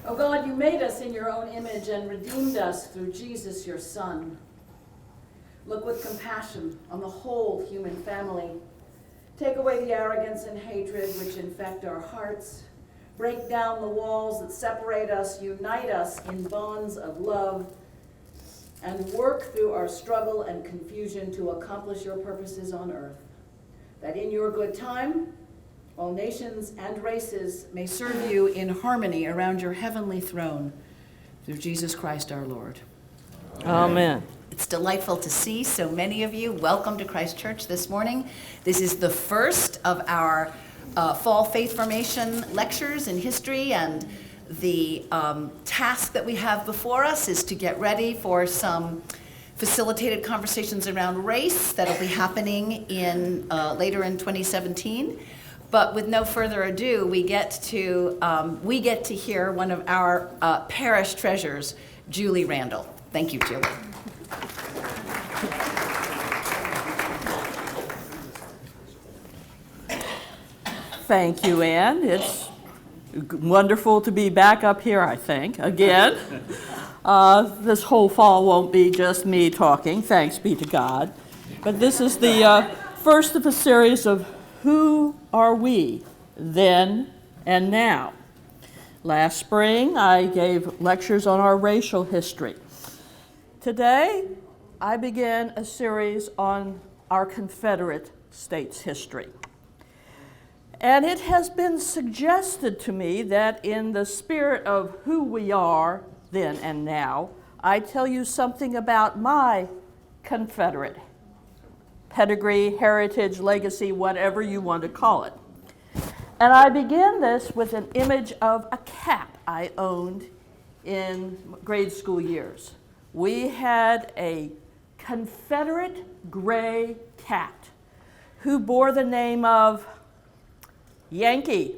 O God, you made us in your own image and redeemed us through Jesus, your Son. Look with compassion on the whole human family. Take away the arrogance and hatred which infect our hearts. Break down the walls that separate us, unite us in bonds of love, and work through our struggle and confusion to accomplish your purposes on earth, that in your good time, all nations and races may serve you in harmony around your heavenly throne, through Jesus Christ our Lord. Amen. It's delightful to see so many of you. Welcome to Christ Church this morning. This is the first of our fall faith formation lectures in history, and the task that we have before us is to get ready for some facilitated conversations around race that'll be happening later in 2017. But with no further ado, we get to hear one of our parish treasures, Julie Randall. Thank you, Julie. Thank you, Ann. It's wonderful to be back up here, I think, again. This whole fall won't be just me talking, thanks be to God. But this is the first of a series of Who Are We Then and Now? Last spring, I gave lectures on our racial history. Today, I begin a series on our Confederate States history. And it has been suggested to me that in the spirit of who we are then and now, I tell you something about my Confederate pedigree, heritage, legacy, whatever you want to call it. And I begin this with an image of a cat I owned in grade school years. We had a Confederate gray cat who bore the name of Yankee.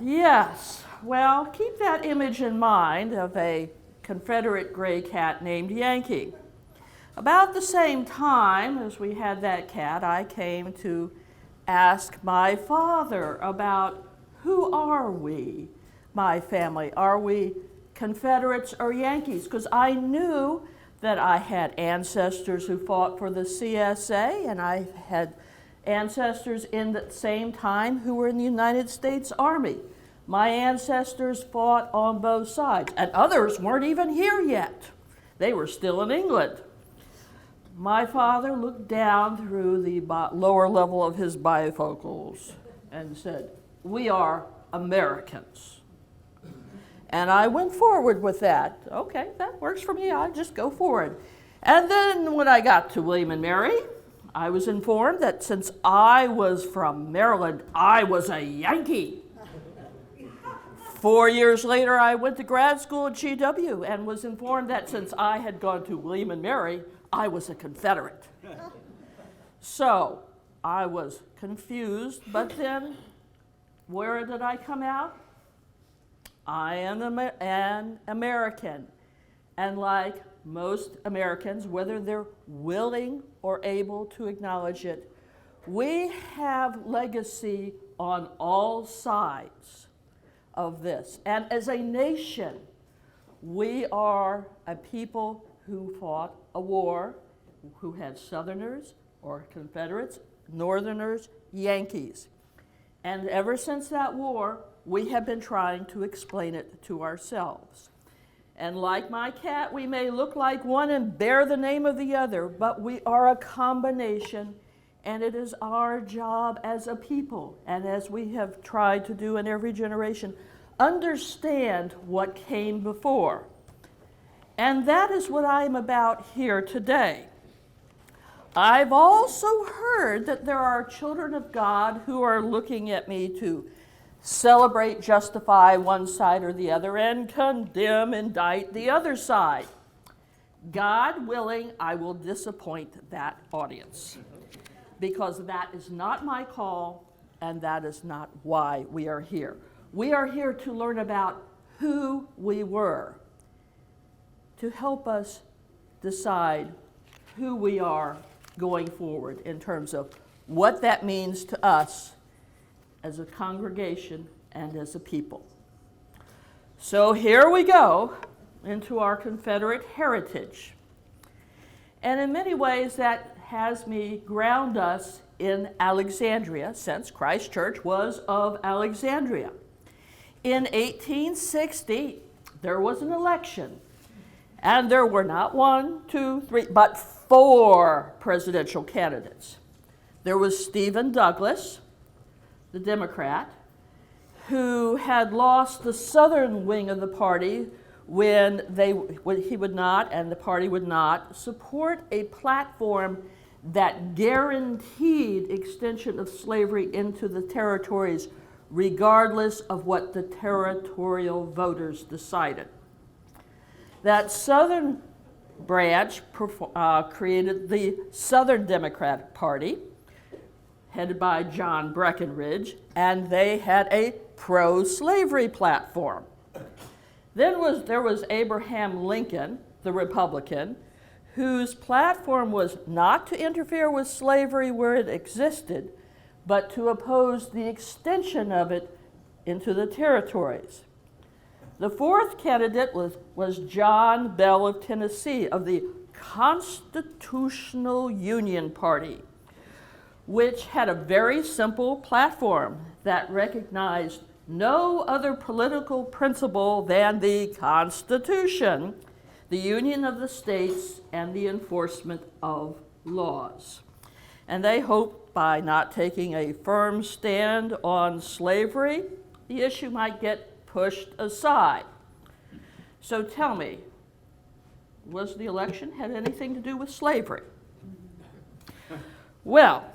Yes, well, keep that image in mind of a Confederate gray cat named Yankee. About the same time as we had that cat, I came to ask my father about who are we, my family? Are we Confederates or Yankees? Because I knew that I had ancestors who fought for the CSA, and I had ancestors in the same time who were in the United States Army. My ancestors fought on both sides, and others weren't even here yet. They were still in England. My father looked down through the lower level of his bifocals and said, "We are Americans." And I went forward with that. Okay, that works for me, I'll just go forward. And then when I got to William and Mary, I was informed that since I was from Maryland, I was a Yankee. 4 years later, I went to grad school at GW and was informed that since I had gone to William and Mary, I was a Confederate. So I was confused, but then where did I come out? I am an American. And like most Americans, whether they're willing or able to acknowledge it, we have legacy on all sides of this. And as a nation, we are a people who fought a war, who had Southerners or Confederates, Northerners, Yankees. And ever since that war, we have been trying to explain it to ourselves. And like my cat, we may look like one and bear the name of the other, but we are a combination, and it is our job as a people, and as we have tried to do in every generation, understand what came before. And that is what I'm about here today. I've also heard that there are children of God who are looking at me to celebrate, justify one side or the other, and condemn, indict the other side. God willing, I will disappoint that audience, because that is not my call, and that is not why we are here. We are here to learn about who we were, to help us decide who we are going forward in terms of what that means to us as a congregation and as a people. So here we go into our Confederate heritage. And in many ways, that has me ground us in Alexandria, since Christ Church was of Alexandria. In 1860, there was an election, and there were not 1, 2, 3, but 4 presidential candidates. There was Stephen Douglas, the Democrat, who had lost the southern wing of the party when he would not, and the party would not, support a platform that guaranteed extension of slavery into the territories regardless of what the territorial voters decided. That southern branch created the Southern Democratic Party, headed by John Breckinridge, and they had a pro-slavery platform. Then there was Abraham Lincoln, the Republican, whose platform was not to interfere with slavery where it existed, but to oppose the extension of it into the territories. The fourth candidate was John Bell of Tennessee of the Constitutional Union Party, which had a very simple platform that recognized no other political principle than the Constitution, the union of the states, and the enforcement of laws. And they hoped by not taking a firm stand on slavery, the issue might get pushed aside. So tell me, was the election had anything to do with slavery? Well,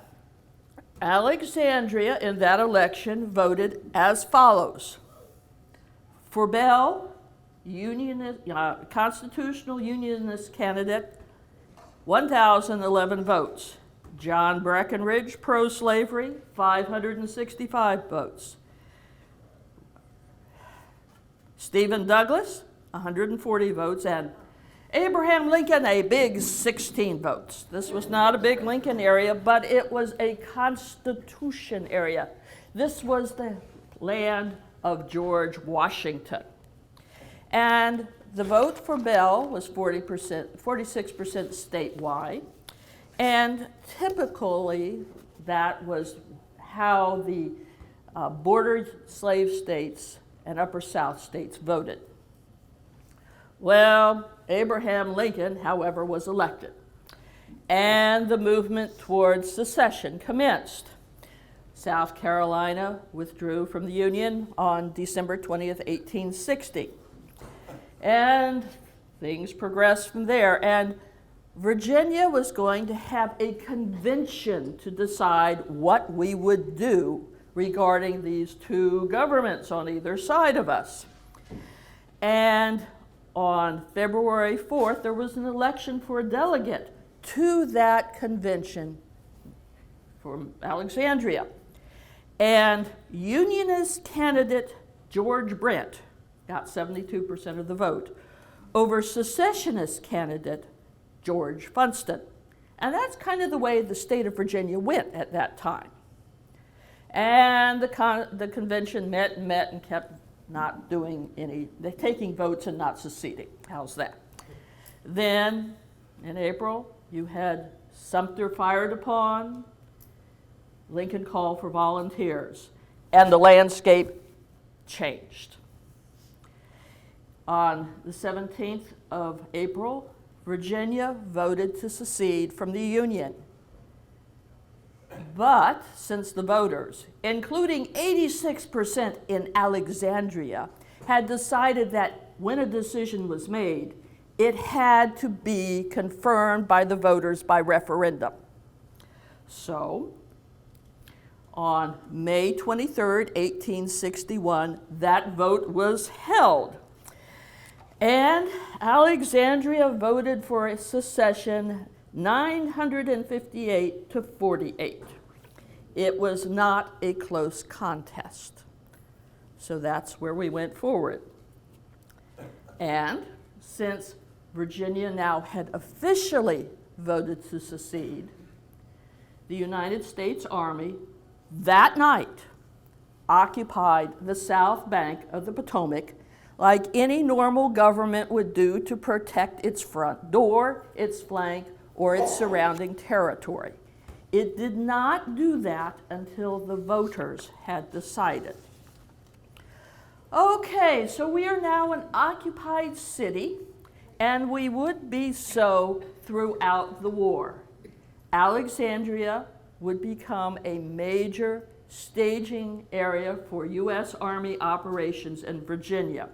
Alexandria in that election voted as follows. For Bell, constitutional unionist candidate, 1,011 votes. John Breckinridge, pro-slavery, 565 votes. Stephen Douglas, 140 votes, and Abraham Lincoln, a big 16 votes. This was not a big Lincoln area, but it was a Constitution area. This was the land of George Washington. And the vote for Bell was 46% statewide. And typically, that was how the border slave states and upper South states voted. Well, Abraham Lincoln, however, was elected, and the movement towards secession commenced. South Carolina withdrew from the Union on December 20th, 1860. And things progressed from there. And Virginia was going to have a convention to decide what we would do regarding these two governments on either side of us. And on February 4th, there was an election for a delegate to that convention from Alexandria. And Unionist candidate George Brent got 72% of the vote over secessionist candidate George Funston. And that's kind of the way the state of Virginia went at that time. And the convention met and kept not doing taking votes and not seceding. How's that? Then, in April, you had Sumter fired upon, Lincoln called for volunteers, and the landscape changed. On the 17th of April, Virginia voted to secede from the Union. But since the voters, including 86% in Alexandria, had decided that when a decision was made, it had to be confirmed by the voters by referendum. So, on May 23rd, 1861, that vote was held. And Alexandria voted for a secession 958 to 48. It was not a close contest. So that's where we went forward. And since Virginia now had officially voted to secede, the United States Army that night occupied the south bank of the Potomac, like any normal government would do to protect its front door, its flank, or its surrounding territory. It did not do that until the voters had decided. Okay, so we are now an occupied city, and we would be so throughout the war. Alexandria would become a major staging area for U.S. Army operations in Virginia.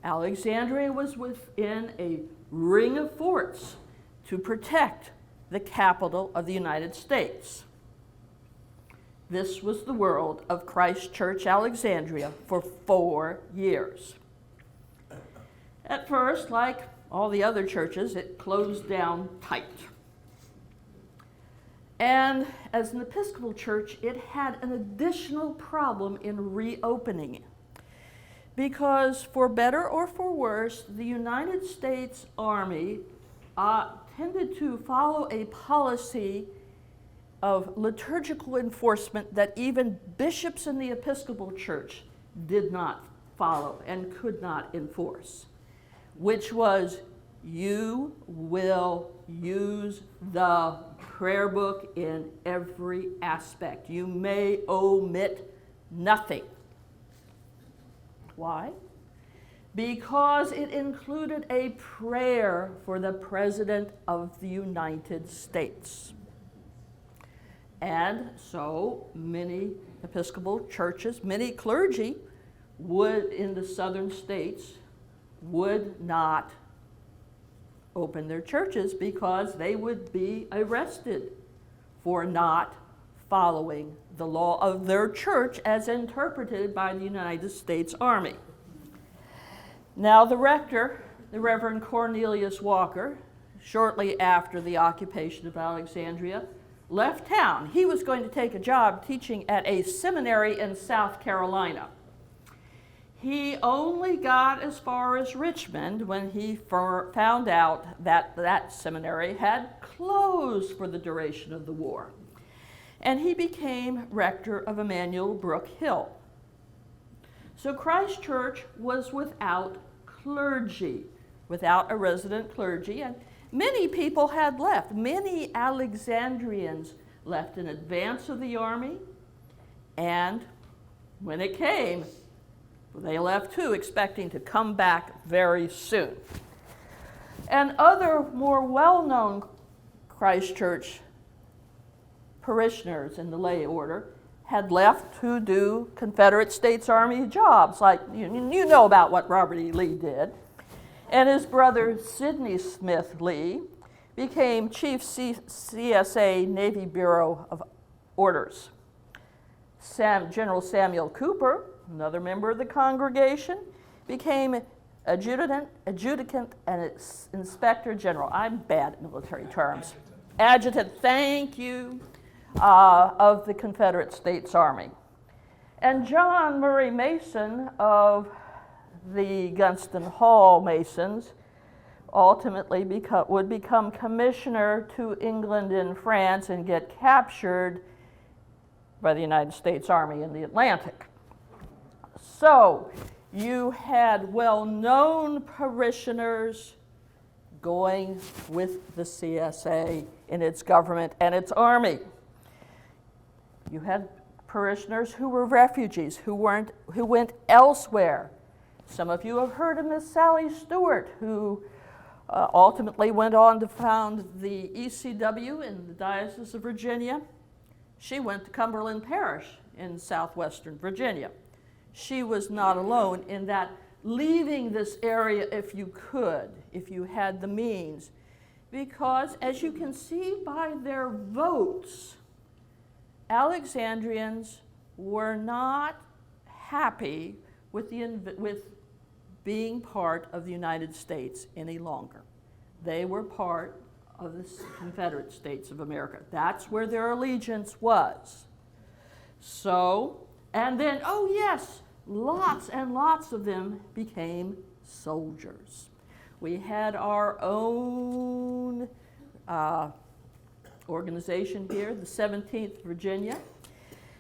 Alexandria was within a ring of forts to protect the capital of the United States. This was the world of Christ Church, Alexandria, for 4 years. At first, like all the other churches, it closed down tight. And as an Episcopal church, it had an additional problem in reopening, because for better or for worse, the United States Army tended to follow a policy of liturgical enforcement that even bishops in the Episcopal Church did not follow and could not enforce, which was, you will use the prayer book in every aspect. You may omit nothing. Why? Because it included a prayer for the President of the United States. And so many Episcopal churches, many clergy in the southern states would not open their churches because they would be arrested for not following the law of their church as interpreted by the United States Army. Now the rector, the Reverend Cornelius Walker, shortly after the occupation of Alexandria, left town. He was going to take a job teaching at a seminary in South Carolina. He only got as far as Richmond when he found out that that seminary had closed for the duration of the war. And he became rector of Emmanuel Brook Hill. So Christ Church was without clergy, without a resident clergy, and many people had left. Many Alexandrians left in advance of the army, and when it came, they left too, expecting to come back very soon. And other more well-known Christ Church parishioners in the lay order had left to do Confederate States Army jobs, like you know about what Robert E. Lee did. And his brother Sidney Smith Lee became Chief CSA Navy Bureau of Orders. General Samuel Cooper, another member of the congregation, became adjutant, and inspector general. I'm bad at military terms. Adjutant, thank you, of the Confederate States Army. And John Murray Mason of the Gunston Hall Masons ultimately would become commissioner to England and France and get captured by the United States Army in the Atlantic. So you had well-known parishioners going with the CSA in its government and its army. You had parishioners who were refugees, who went elsewhere. Some of you have heard of Miss Sally Stewart, who ultimately went on to found the ECW in the Diocese of Virginia. She went to Cumberland Parish in southwestern Virginia. She was not alone in that, leaving this area if you could, if you had the means, because as you can see by their votes, Alexandrians were not happy with being part of the United States any longer. They were part of the Confederate States of America. That's where their allegiance was. So, and then, oh yes, lots and lots of them became soldiers. We had our own organization here, the 17th Virginia.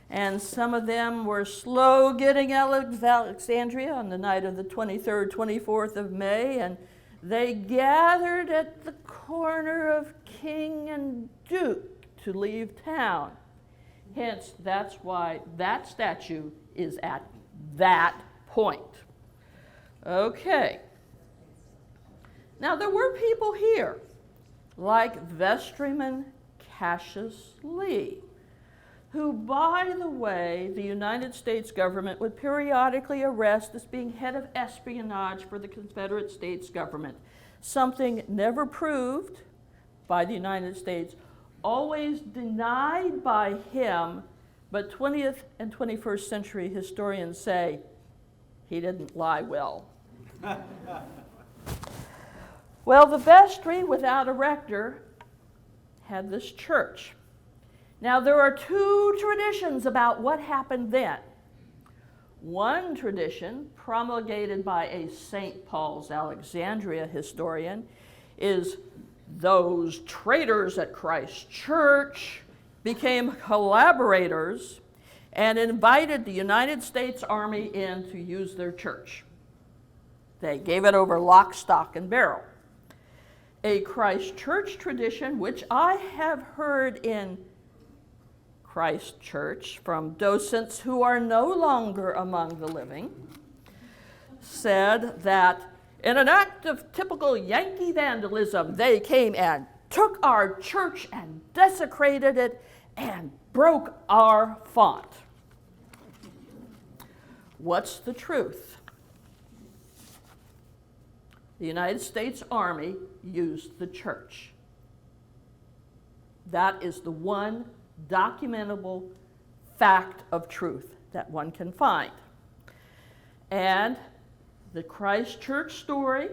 and some of them were slow getting out of Alexandria on the night of the 23rd, 24th of May, and they gathered at the corner of King and Duke to leave town. Hence, that's why that statue is at that point. Okay. Now, there were people here, like vestryman Cassius Lee, who, by the way, the United States government would periodically arrest as being head of espionage for the Confederate States government, something never proved by the United States, always denied by him, but 20th and 21st century historians say he didn't lie well. Well, the vestry without a rector had this church. Now, there are two traditions about what happened then. One tradition, promulgated by a St. Paul's Alexandria historian, is those traitors at Christ Church became collaborators and invited the United States Army in to use their church. They gave it over lock, stock, and barrel. A Christ Church tradition, which I have heard in Christ Church from docents who are no longer among the living, said that in an act of typical Yankee vandalism, they came and took our church and desecrated it and broke our font. What's the truth? The United States Army used the church. That is the one documentable fact of truth that one can find. And the Christ Church story,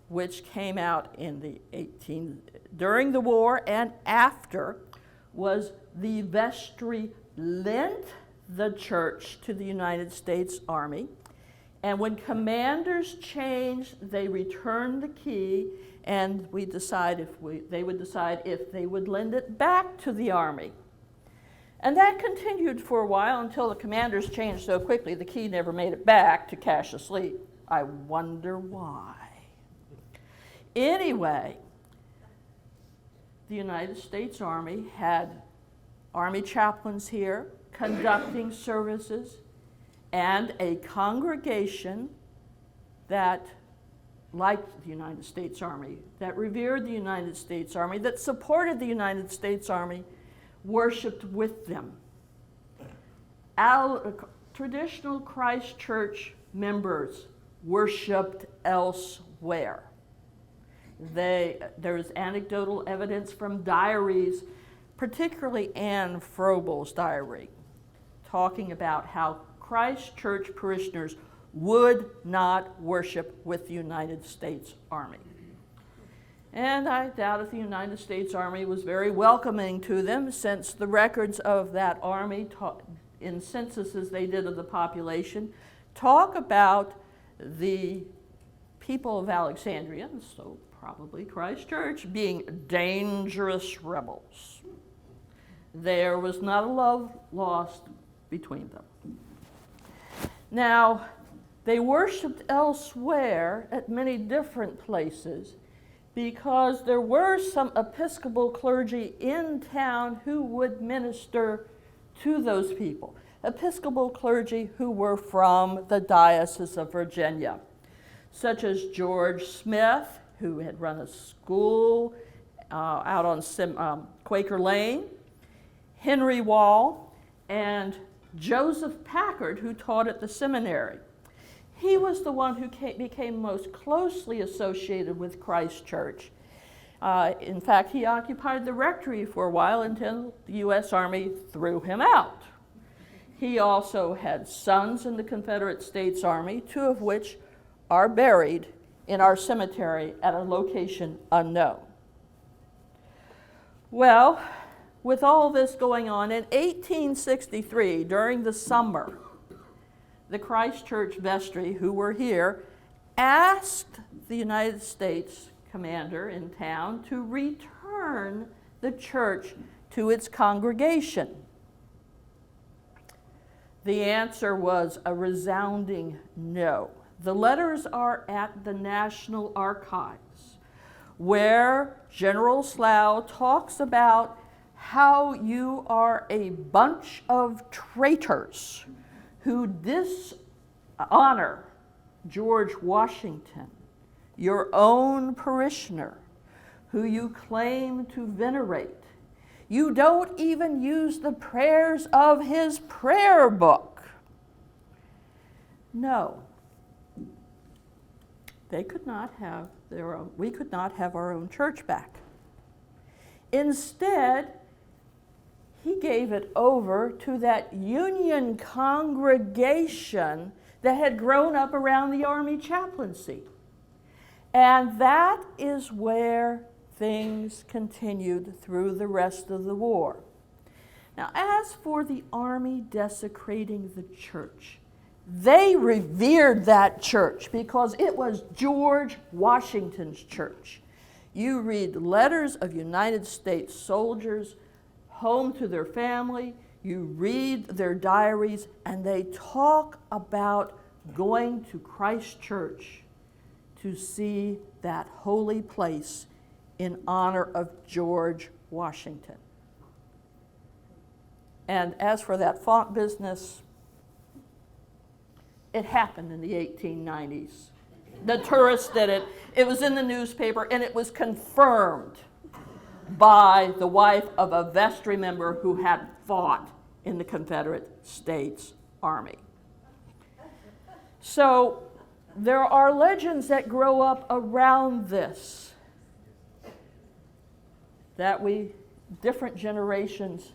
which came out in during the war and after, was the vestry lent the church to the United States Army. And when commanders changed, they returned the key, and they would decide if they would lend it back to the Army. And that continued for a while until the commanders changed so quickly the key never made it back to Cassius Lee. I wonder why. Anyway, the United States Army had Army chaplains here conducting services, and a congregation that liked the United States Army, that revered the United States Army, that supported the United States Army, worshiped with them. Traditional Christ Church members worshiped elsewhere. There is anecdotal evidence from diaries, particularly Anne Frobel's diary, talking about how Christ Church parishioners would not worship with the United States Army. And I doubt if the United States Army was very welcoming to them, since the records of that army in censuses they did of the population talk about the people of Alexandria, so probably Christ Church, being dangerous rebels. There was not a love lost between them. Now, they worshiped elsewhere at many different places because there were some Episcopal clergy in town who would minister to those people. Episcopal clergy who were from the Diocese of Virginia, such as George Smith, who had run a school out on Quaker Lane, Henry Wall, and Joseph Packard, who taught at the seminary. He was the one who became most closely associated with Christ Church. In fact, he occupied the rectory for a while until the U.S. Army threw him out. He also had sons in the Confederate States Army, two of which are buried in our cemetery at a location unknown. Well, with all this going on, in 1863, during the summer, the Christ Church vestry, who were here, asked the United States commander in town to return the church to its congregation. The answer was a resounding no. The letters are at the National Archives, where General Slough talks about how you are a bunch of traitors who dishonor George Washington, your own parishioner, who you claim to venerate. You don't even use the prayers of his prayer book. No, they could not have their own, we could not have our own church back. Instead, he gave it over to that Union congregation that had grown up around the Army chaplaincy. And that is where things continued through the rest of the war. Now, as for the Army desecrating the church, they revered that church because it was George Washington's church. You read letters of United States soldiers home to their family, you read their diaries, and they talk about going to Christ Church to see that holy place in honor of George Washington. And as for that font business, it happened in the 1890s. The tourists did it. It was in the newspaper, and it was confirmed by the wife of a vestry member who had fought in the Confederate States Army. So there are legends that grow up around this that different generations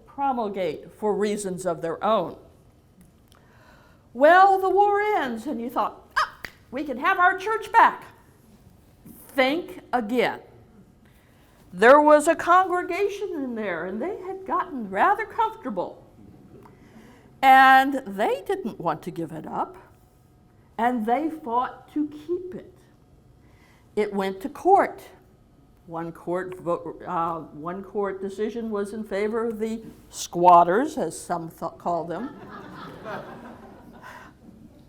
promulgate for reasons of their own. Well, the war ends, and you thought, we can have our church back. Think again. There was a congregation in there, and they had gotten rather comfortable. And they didn't want to give it up, and they fought to keep it. It went to court. One court decision was in favor of the squatters, as some call them.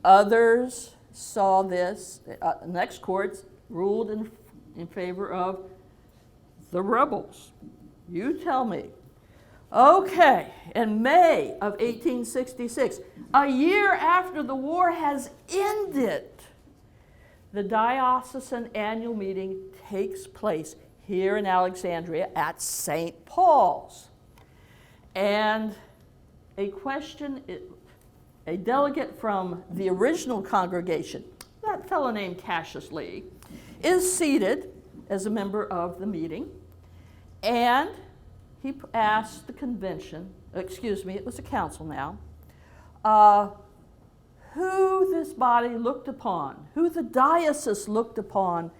Others saw this. Next court ruled in favor of the rebels. You tell me. Okay, in May of 1866, a year after the war has ended, the diocesan annual meeting takes place here in Alexandria at St. Paul's. And a delegate from the original congregation, that fellow named Cassius Lee, is seated as a member of the meeting, and he asked the convention, it was a council now, who this body looked upon, who the diocese looked upon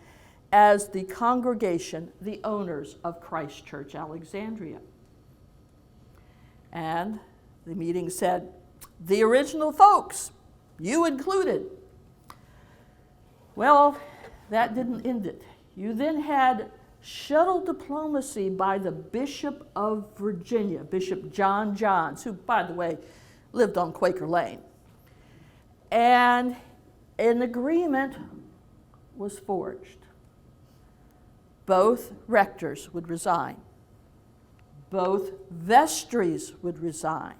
as the congregation, the owners of Christ Church Alexandria. And the meeting said, the original folks, you included. Well, that didn't end it. You then had shuttle diplomacy by the Bishop of Virginia, Bishop John Johns, who, by the way, lived on Quaker Lane. And an agreement was forged. Both rectors would resign. Both vestries would resign.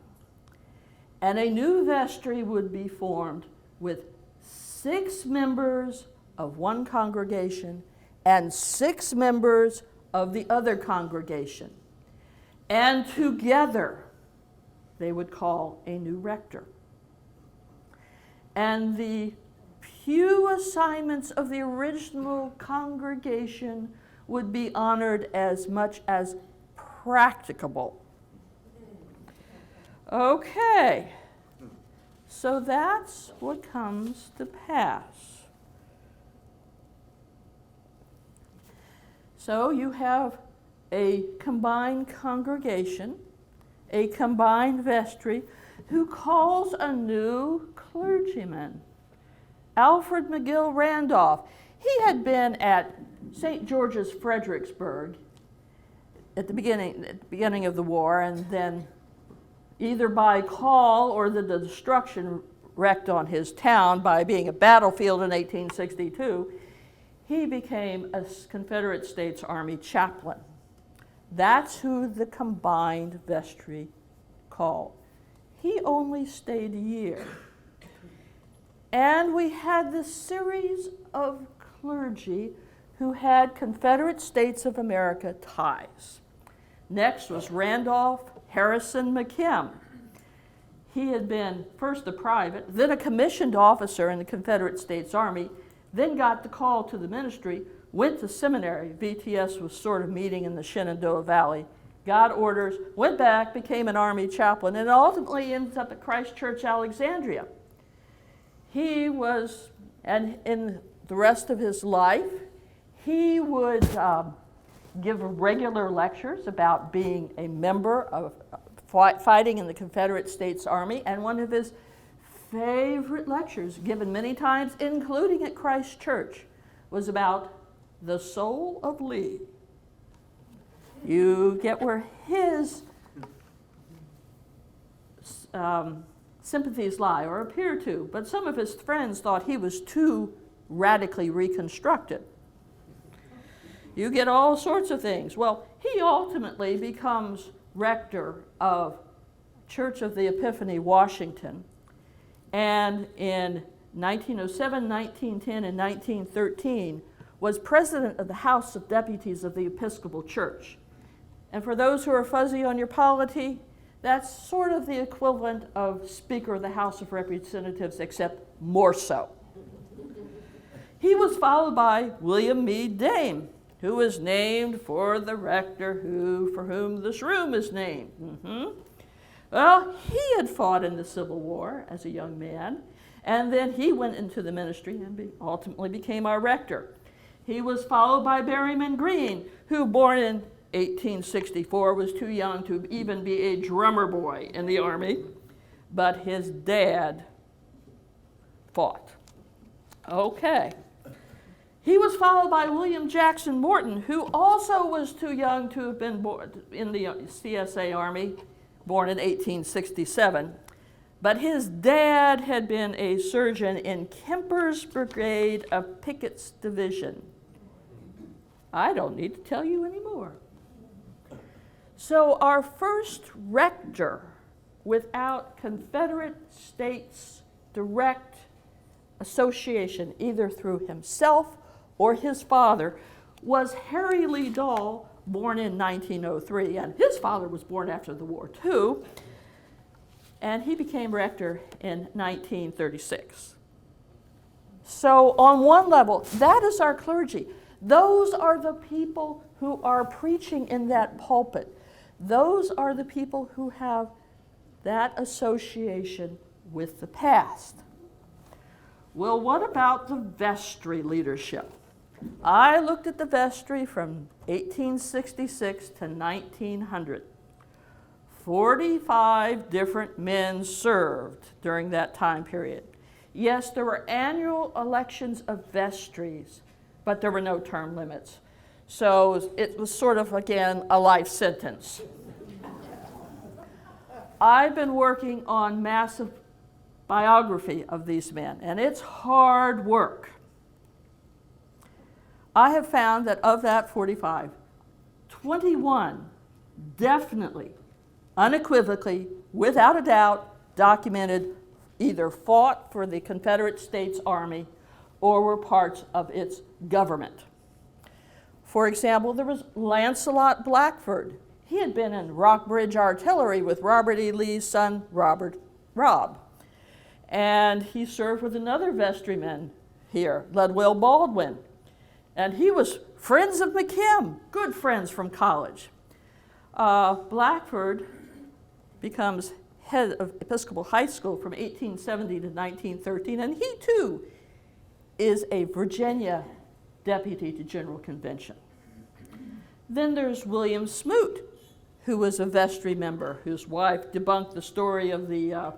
And a new vestry would be formed with 6 members of one congregation and 6 members of the other congregation. And together, they would call a new rector. And the pew assignments of the original congregation would be honored as much as practicable. Okay, so that's what comes to pass. So you have a combined congregation, a combined vestry, who calls a new clergyman, Alfred McGill Randolph. He had been at St. George's, Fredericksburg at the beginning of the war, and then either by call or the destruction wreaked on his town by being a battlefield in 1862, he became a Confederate States Army chaplain. That's who the combined vestry called. He only stayed a year. And we had this series of clergy who had Confederate States of America ties. Next was Randolph Harrison McKim. He had been first a private, then a commissioned officer in the Confederate States Army, then got the call to the ministry, went to seminary. VTS was sort of meeting in the Shenandoah Valley, got orders, went back, became an Army chaplain, and ultimately ended up at Christ Church, Alexandria. He was, and in the rest of his life, he would give regular lectures about being a member of fighting in the Confederate States Army, and one of his favorite lectures, given many times, including at Christ Church, was about the soul of Lee. You get where his sympathies lie, or appear to, but some of his friends thought he was too radically reconstructed. You get all sorts of things. Well, he ultimately becomes rector of Church of the Epiphany, Washington, and in 1907, 1910, and 1913 was president of the House of Deputies of the Episcopal Church. And for those who are fuzzy on your polity, that's sort of the equivalent of Speaker of the House of Representatives, except more so. He was followed by William Meade Dame, who was named for the rector for whom this room is named. Well, he had fought in the Civil War as a young man, and then he went into the ministry and ultimately became our rector. He was followed by Berryman Green, who, born in 1864, was too young to even be a drummer boy in the Army, but his dad fought. Okay. He was followed by William Jackson Morton, who also was too young to have been born in the CSA Army, born in 1867. But his dad had been a surgeon in Kemper's Brigade of Pickett's Division. I don't need to tell you anymore. So our first rector without Confederate States direct association, either through himself or his father, was Harry Lee Dahl, born in 1903, and his father was born after the war too, and he became rector in 1936. So on one level, that is our clergy. Those are the people who are preaching in that pulpit. Those are the people who have that association with the past. Well, what about the vestry leadership? I looked at the vestry from 1866 to 1900. 45 different men served during that time period. Yes, there were annual elections of vestries, but there were no term limits. So it was sort of, again, a life sentence. I've been working on massive biography of these men, and it's hard work. I have found that of that 45, 21 definitely, unequivocally, without a doubt, documented either fought for the Confederate States Army or were parts of its government. For example, there was Lancelot Blackford. He had been in Rockbridge Artillery with Robert E. Lee's son, Rob. And he served with another vestryman here, Ludwell Baldwin. And he was friends of McKim, good friends from college. Blackford becomes head of Episcopal High School from 1870 to 1913, and he too is a Virginia deputy to General Convention. Then there's William Smoot, who was a vestry member, whose wife debunked the story of the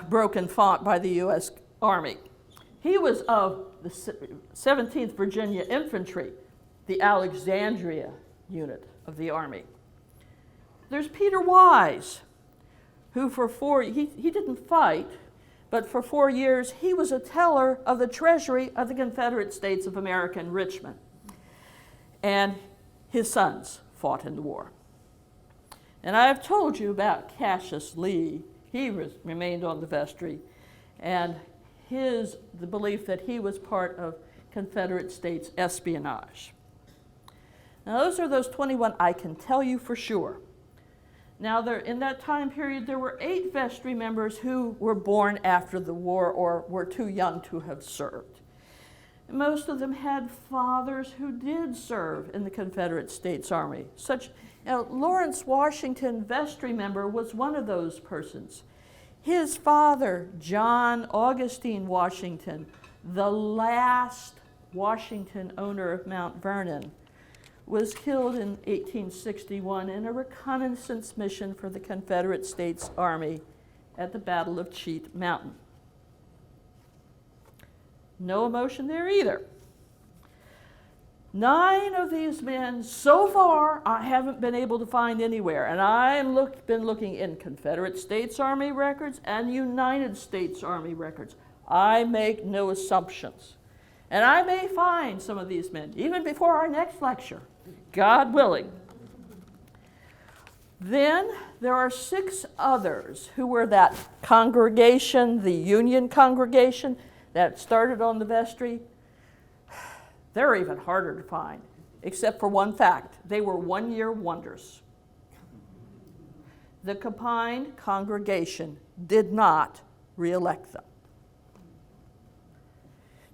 broken font by the U.S. Army. He was of the 17th Virginia Infantry, the Alexandria unit of the Army. There's Peter Wise, who he didn't fight, but for 4 years he was a teller of the treasury of the Confederate States of America in Richmond. And his sons fought in the war. And I have told you about Cassius Lee. He remained on the vestry, and the belief that he was part of Confederate States espionage. Now those are those 21 I can tell you for sure. Now in that time period there were 8 vestry members who were born after the war or were too young to have served. Most of them had fathers who did serve in the Confederate States Army. Lawrence Washington, vestry member, was one of those persons. His father, John Augustine Washington, the last Washington owner of Mount Vernon, was killed in 1861 in a reconnaissance mission for the Confederate States Army at the Battle of Cheat Mountain. No emotion there either. 9 of these men, so far, I haven't been able to find anywhere. And I've been looking in Confederate States Army records and United States Army records. I make no assumptions. And I may find some of these men, even before our next lecture, God willing. Then there are 6 others who were that congregation, the Union congregation, that started on the vestry. They're even harder to find, except for one fact. They were one-year wonders. The combined congregation did not re-elect them.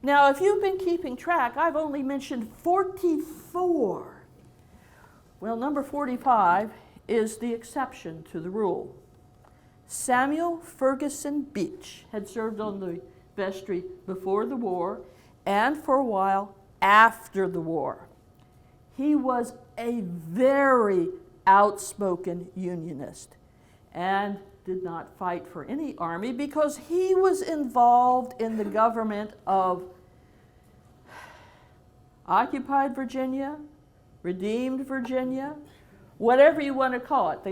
Now, if you've been keeping track, I've only mentioned 44. Well, number 45 is the exception to the rule. Samuel Ferguson Beach had served on the vestry before the war and for a while after the war. He was a very outspoken Unionist and did not fight for any army because he was involved in the government of occupied Virginia, redeemed Virginia, whatever you want to call it,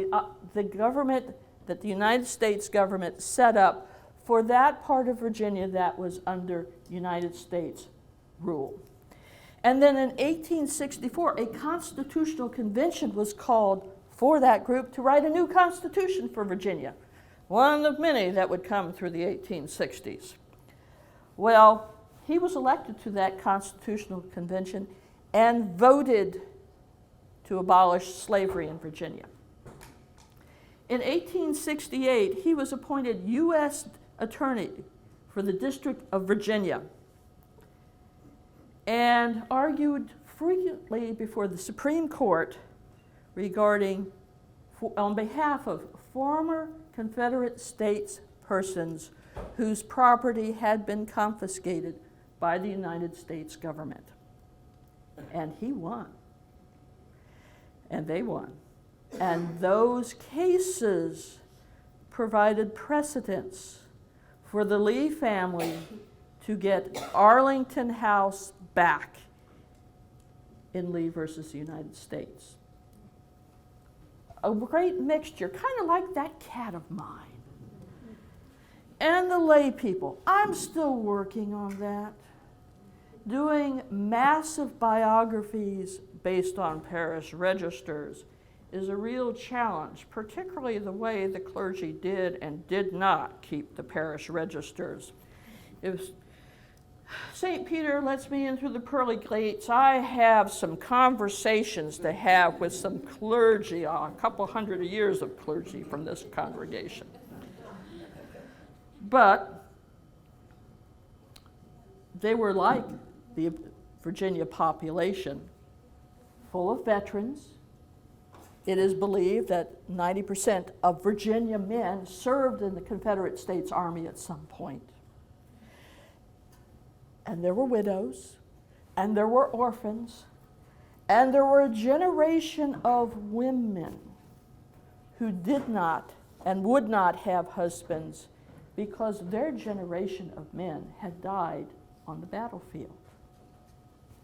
the government that the United States government set up for that part of Virginia that was under United States rule. And then in 1864, a constitutional convention was called for that group to write a new constitution for Virginia, one of many that would come through the 1860s. Well, he was elected to that constitutional convention and voted to abolish slavery in Virginia. In 1868, he was appointed U.S. Attorney for the District of Virginia and argued frequently before the Supreme Court on behalf of former Confederate States persons whose property had been confiscated by the United States government. And he won. And they won. And those cases provided precedents for the Lee family to get Arlington House back in Lee versus the United States. A great mixture, kind of like that cat of mine. And the lay people. I'm still working on that. Doing massive biographies based on parish registers is a real challenge, particularly the way the clergy did and did not keep the parish registers. If St. Peter lets me in through the pearly gates, I have some conversations to have with some clergy, a couple hundred years of clergy from this congregation. But they were like the Virginia population, full of veterans. It is believed that 90% of Virginia men served in the Confederate States Army at some point. And there were widows, and there were orphans, and there were a generation of women who did not and would not have husbands because their generation of men had died on the battlefield.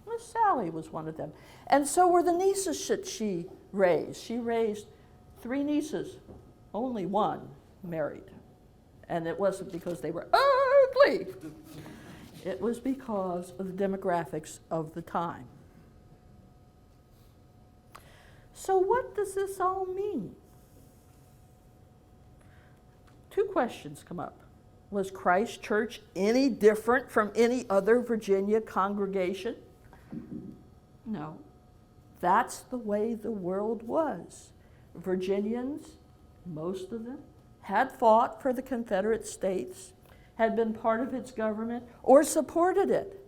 Miss Sally was one of them. And so were the nieces that she raised. She raised 3 nieces, only one, married. And it wasn't because they were ugly. It was because of the demographics of the time. So what does this all mean? Two questions come up. Was Christ Church any different from any other Virginia congregation? No. That's the way the world was. Virginians, most of them, had fought for the Confederate States, had been part of its government, or supported it.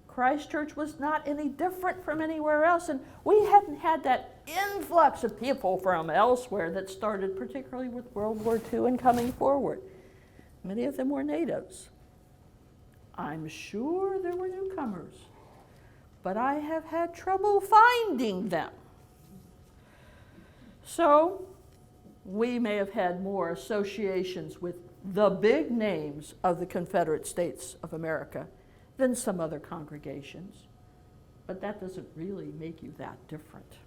Christ Church was not any different from anywhere else, and we hadn't had that influx of people from elsewhere that started particularly with World War II and coming forward. Many of them were natives. I'm sure there were newcomers, but I have had trouble finding them. So we may have had more associations with the big names of the Confederate States of America than some other congregations, but that doesn't really make you that different.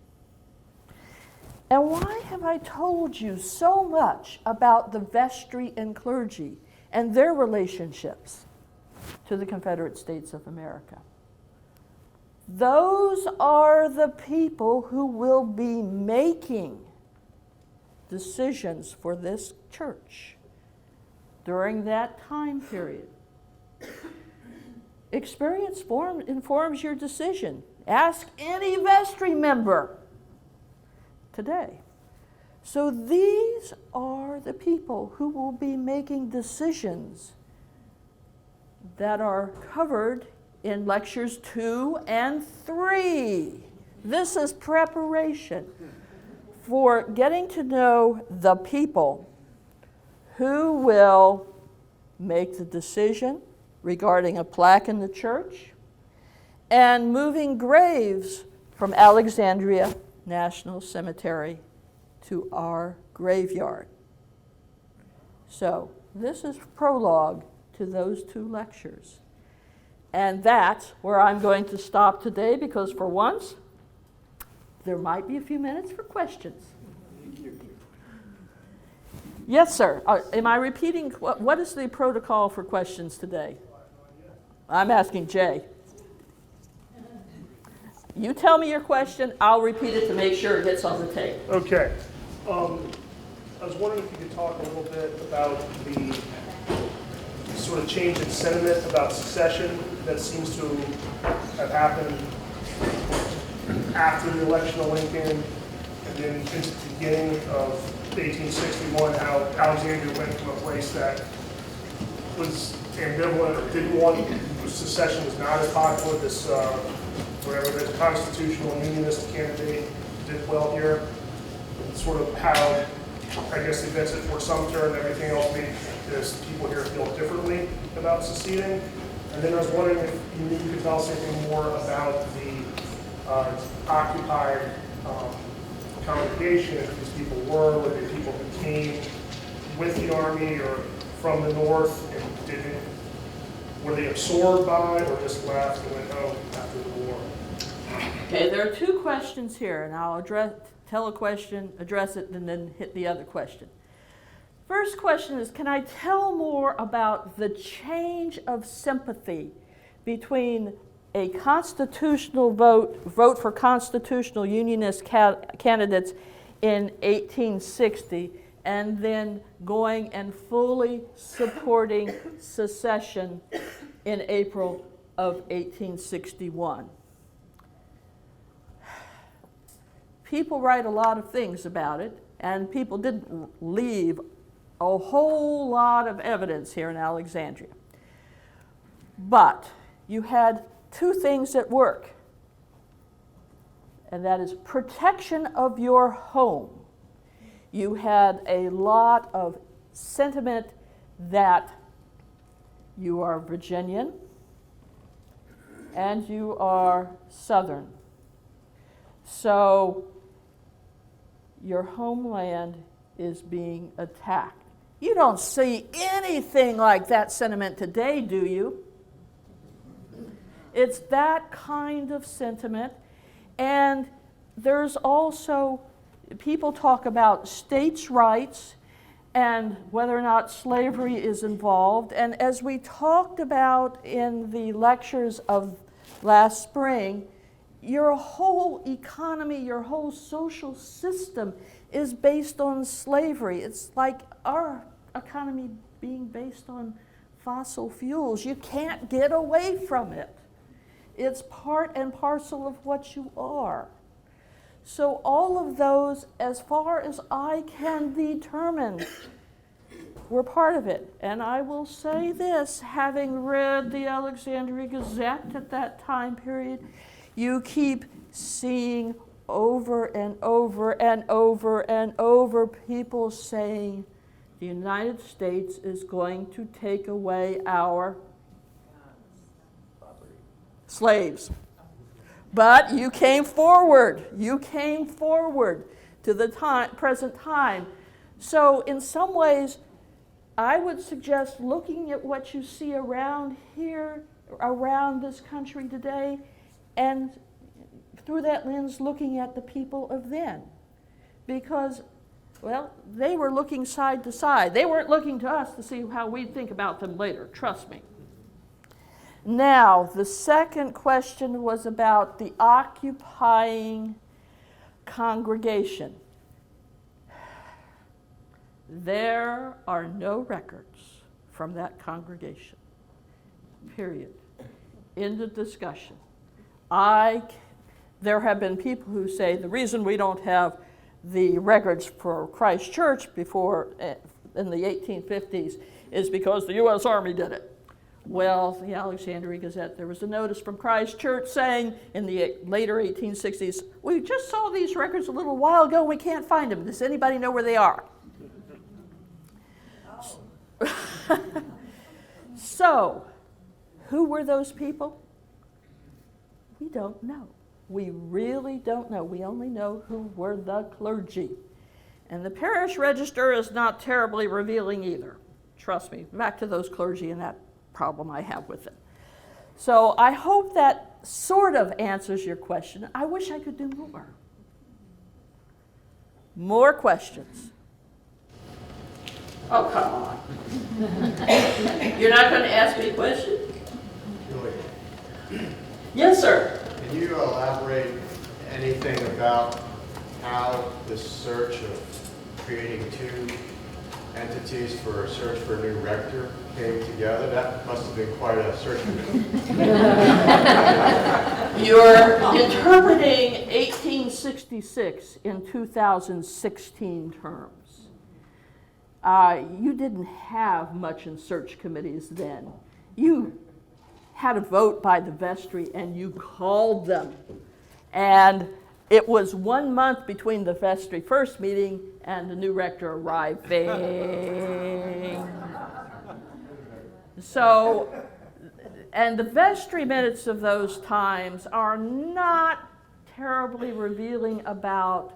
And why have I told you so much about the vestry and clergy and their relationships to the Confederate States of America? Those are the people who will be making decisions for this church during that time period. Experience informs your decision. Ask any vestry member today. So these are the people who will be making decisions that are covered in lectures 2 and 3. This is preparation for getting to know the people who will make the decision regarding a plaque in the church and moving graves from Alexandria National Cemetery to our graveyard. So this is prologue to those 2 lectures. And that's where I'm going to stop today, because for once, there might be a few minutes for questions. Yes, sir. Am I repeating? What is the protocol for questions today? I'm asking Jay. You tell me your question, I'll repeat it to make sure it gets on the tape. Okay. I was wondering if you could talk a little bit about the sort of change in sentiment about secession that seems to have happened after the election of Lincoln and then into the beginning of 1861, how Alexandria went from a place that was ambivalent or didn't want secession, was not as popular, this whatever the constitutional unionist candidate did well here, and sort of how, I guess, the events at Fort Sumter and everything else made this people here feel differently about seceding. And then I was wondering if you could tell us anything more about the occupied congregation, if these people were they people who came with the Army or from the North and were they absorbed by or just left and went home after the war? Okay, there are 2 questions here, and I'll tell a question, address it, and then hit the other question. First question is, can I tell more about the change of sympathy between a constitutional vote for constitutional unionist candidates in 1860, and then going and fully supporting secession in April of 1861. People write a lot of things about it, and people didn't leave a whole lot of evidence here in Alexandria. But you had 2 things at work, and that is protection of your home. You had a lot of sentiment that you are Virginian and you are Southern. So your homeland is being attacked. You don't see anything like that sentiment today, do you? It's that kind of sentiment. And there's also, people talk about states' rights and whether or not slavery is involved. And as we talked about in the lectures of last spring, your whole economy, your whole social system is based on slavery. It's like our economy being based on fossil fuels. You can't get away from it. It's part and parcel of what you are. So all of those, as far as I can determine, were part of it. And I will say this, having read the Alexandria Gazette at that time period, you keep seeing over and over and over and over people saying, the United States is going to take away our slaves. But you came forward to the present time. So in some ways, I would suggest looking at what you see around here, around this country today, and through that lens looking at the people of then. Because, well, they were looking side to side. They weren't looking to us to see how we'd think about them later, trust me. Now, the second question was about the occupying congregation. There are no records from that congregation, period. End of discussion. There have been people who say the reason we don't have the records for Christ Church before, in the 1850s, is because the U.S. Army did it. Well, the Alexandria Gazette, there was a notice from Christ Church saying in the later 1860s, we just saw these records a little while ago, we can't find them. Does anybody know where they are? Oh. So, who were those people? We don't know. We really don't know. We only know who were the clergy. And the parish register is not terribly revealing either. Trust me, back to those clergy and that problem I have with it. So I hope that sort of answers your question. I wish I could do more. More questions? Oh, come on. You're not going to ask me a question? Julie, Yes, sir. can you elaborate anything about how the search of creating two entities for a search for a new rector came together? That must have been quite a search. You're interpreting 1866 in 2016 terms. You didn't have much in search committees then. You had a vote by the vestry and you called them. And it was 1 month between the vestry first meeting and the new rector arriving. So, and the vestry minutes of those times are not terribly revealing about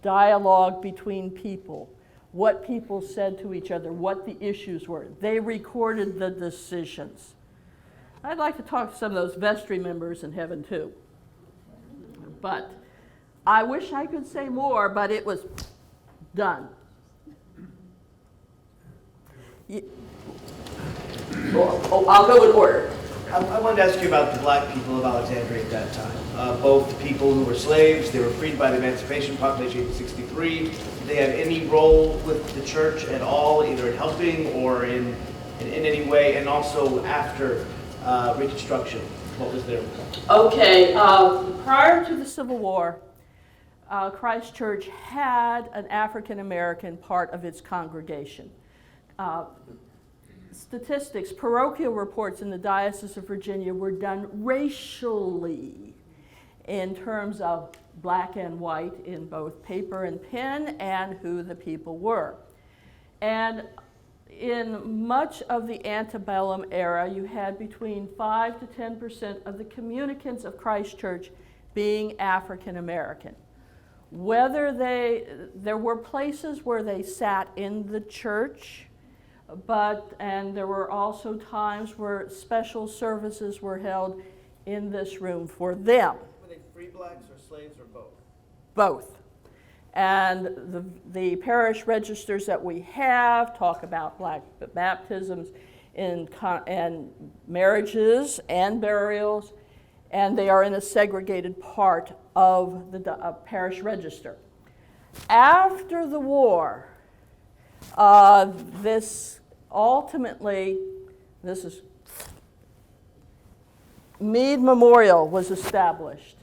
dialogue between people, what people said to each other, what the issues were. They recorded the decisions. I'd like to talk to some of those vestry members in heaven too. But I wish I could say more, but it was done. I'll go in order. I wanted to ask you about the black people of Alexandria at that time. Both the people who were slaves, they were freed by the Emancipation Proclamation 1863. Did they have any role with the church at all, either in helping or in any way? And also after Reconstruction, what was their role? Okay, prior to the Civil War, Christ Church had an African American part of its congregation. Statistics, parochial reports in the Diocese of Virginia were done racially in terms of black and white in both paper and pen and who the people were. And in much of the antebellum era, you had between 5 to 10% of the communicants of Christ Church being African American. Whether there were places where they sat in the church, and there were also times where special services were held in this room for them. Were they free blacks or slaves or both? Both. And the parish registers that we have talk about black baptisms and marriages and burials, and they are in a segregated part of the parish register. After the war, this is Meade Memorial was established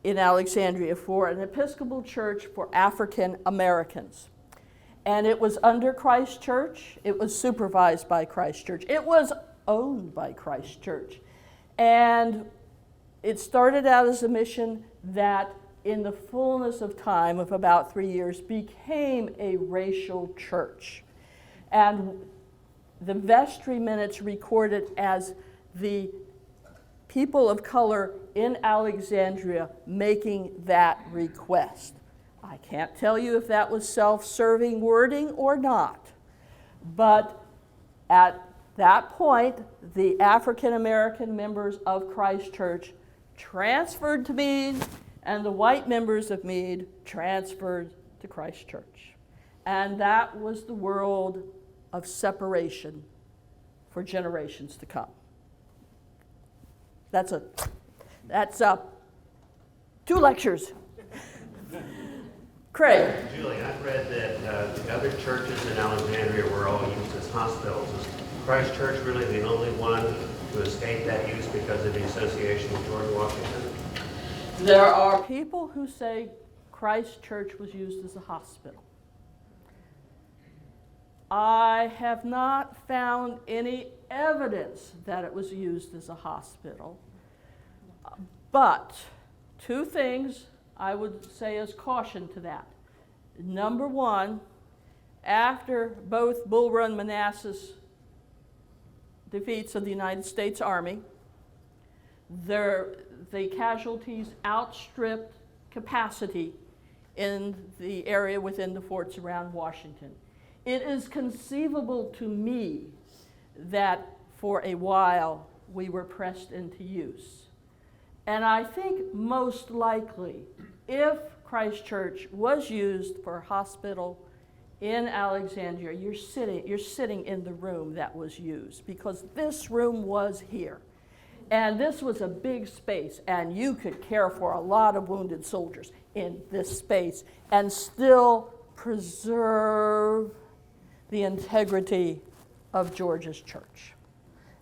in Alexandria for an Episcopal church for African Americans. And it was under Christ Church. It was supervised by Christ Church. It was owned by Christ Church. And it started out as a mission that in the fullness of time of about 3 years became a racial church. And the vestry minutes record it as the people of color in Alexandria making that request. I can't tell you if that was self-serving wording or not, but at that point, the African American members of Christ Church transferred to Meade, and the white members of Meade transferred to Christ Church. And that was the world of separation for generations to come. That's 2 lectures. Craig. Julie, I've read that the other churches in Alexandria were all used as hospitals. Is Christ Church really the only one to escape that use because of the association with George Washington? There are people who say Christ Church was used as a hospital. I have not found any evidence that it was used as a hospital. But 2 things I would say as caution to that. Number 1, after both Bull Run Manassas defeats of the United States Army, the casualties outstripped capacity in the area within the forts around Washington. It is conceivable to me that for a while we were pressed into use. And I think most likely, if Christ Church was used for a hospital in Alexandria, you're sitting in the room that was used, because this room was here. And this was a big space, and you could care for a lot of wounded soldiers in this space and still preserve the integrity of George's church.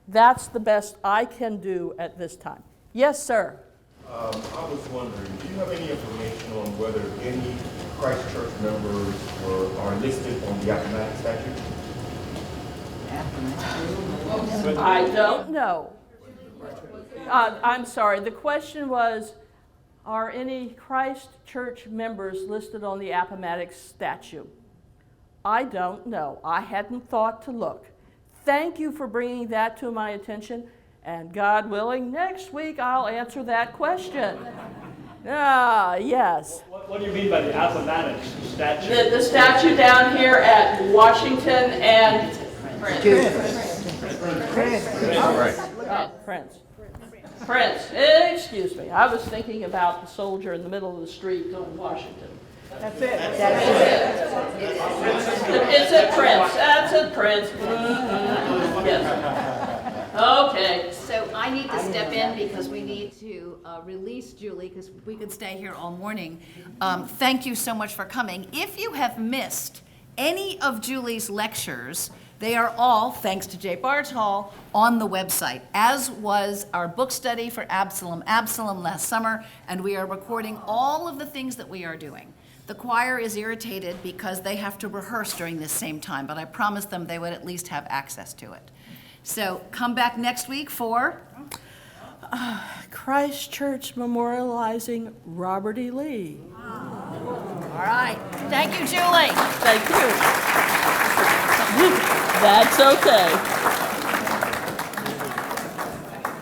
That's the best I can do at this time. Yes, sir. I was wondering, do you have any information on whether any Christ Church members are listed on the Appomattox statute? I don't know. I'm sorry, the question was, are any Christ Church members listed on the Appomattox statute? I don't know. I hadn't thought to look. Thank you for bringing that to my attention, and God willing, next week I'll answer that question. Yes. What do you mean by the Appomattox statute? The statue down here at Washington and Prince. Excuse me. I was thinking about the soldier in the middle of the street on Washington. That's it. It's at Prince. That's at Prince. Yes. Okay. So I need to step in because we need to release Julie, because we could stay here all morning. Thank you so much for coming. If you have missed any of Julie's lectures, they are all, thanks to Jay Bartol, on the website, as was our book study for Absalom last summer, and we are recording all of the things that we are doing. The choir is irritated because they have to rehearse during this same time, but I promised them they would at least have access to it. So come back next week for Christ Church memorializing Robert E. Lee. All right. Thank you, Julie. Thank you. That's okay.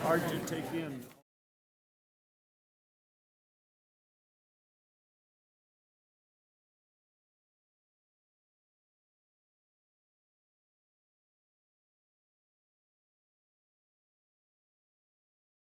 Hard to take in.